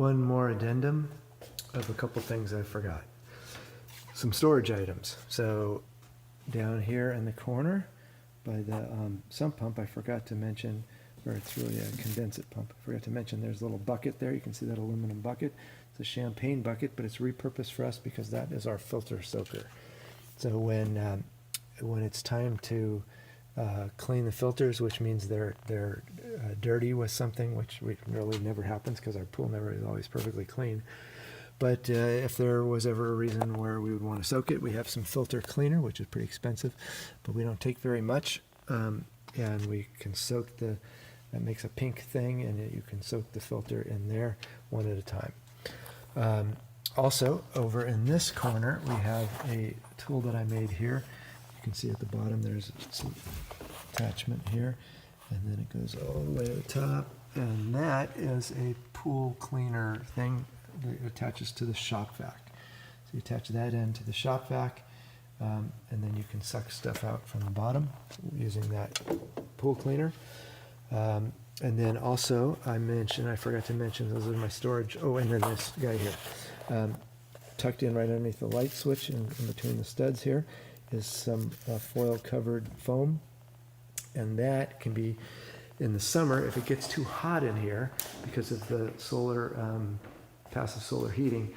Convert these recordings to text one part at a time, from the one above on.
one more addendum of a couple things I forgot. Some storage items. So down here in the corner by the sump pump, I forgot to mention, or it's really a condensate pump. I forgot to mention there's a little bucket there. You can see that aluminum bucket. It's a champagne bucket, but it's repurposed for us because that is our filter soaker. So when it's time to clean the filters, which means they're dirty with something, which really never happens because our pool never is always perfectly clean. But if there was ever a reason where we would want to soak it, we have some filter cleaner, which is pretty expensive, but we don't take very much. And we can soak that makes a pink thing, and you can soak the filter in there one at a time. Also, over in this corner, we have a tool that I made here. You can see at the bottom there's some attachment here, and then it goes all the way to the top, and that is a pool cleaner thing that attaches to the shop vac. So you attach that end to the shop vac, and then you can suck stuff out from the bottom using that pool cleaner. And then also I forgot to mention, those are my storage. Oh, and then this guy here. Tucked in right underneath the light switch in between the studs here is some foil covered foam. And that can be, in the summer, if it gets too hot in here because of the solar, passive solar heating,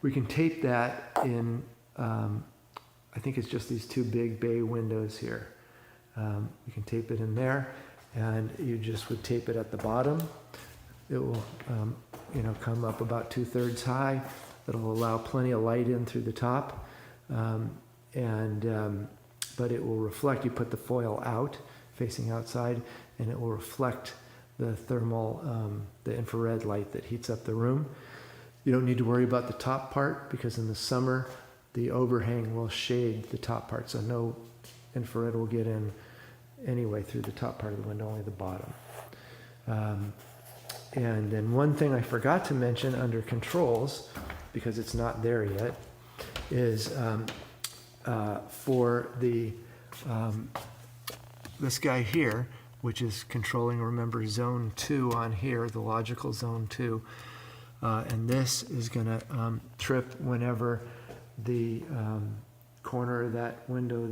we can tape that in, I think it's just these two big bay windows here. We can tape it in there, and you just would tape it at the bottom. It will come up about 2/3 high. That'll allow plenty of light in through the top, but it will reflect. You put the foil out, facing outside, and it will reflect the thermal, the infrared light that heats up the room. You don't need to worry about the top part because in the summer, the overhang will shade the top part, so no infrared will get in anyway through the top part of the window, only the bottom. And then one thing I forgot to mention under controls, because it's not there yet, is for this guy here, which is controlling, remember, zone 2 on here, the logical zone 2. And this is going to trip whenever the corner of that window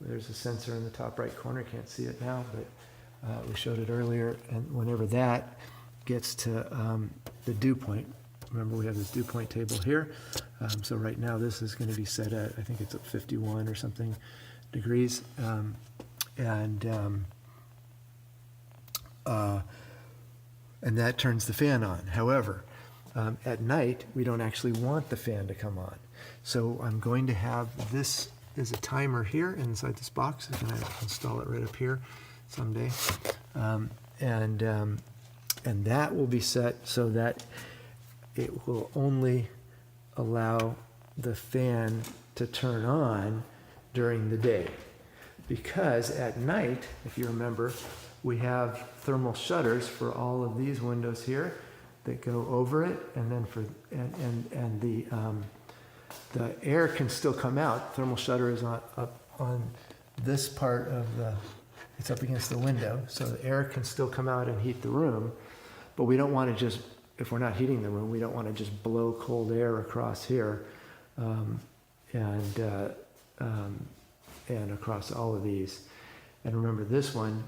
there's a sensor in the top right corner. You can't see it now, but we showed it earlier. And whenever that gets to the dew point, remember we have this dew point table here. So right now this is going to be set at, I think it's at 51 or something degrees. And that turns the fan on. However, at night, we don't actually want the fan to come on. So I'm going to have this as a timer here inside this box. I'm going to install it right up here someday. And that will be set so that it will only allow the fan to turn on during the day. Because at night, if you remember, we have thermal shutters for all of these windows here that go over it, and then the air can still come out. Thermal shutter is up on this part of it's up against the window, so the air can still come out and heat the room. But we don't want to just, if we're not heating the room, we don't want to just blow cold air across here and across all of these. And remember, this one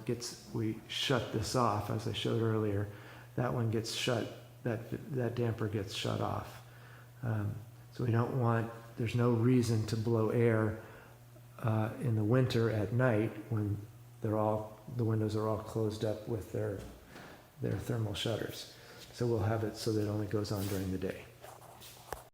we shut this off, as I showed earlier. That one gets shut, that damper gets shut off. So we don't want, there's no reason to blow air in the winter at night when the windows are all closed up with their thermal shutters. So we'll have it so that it only goes on during the day.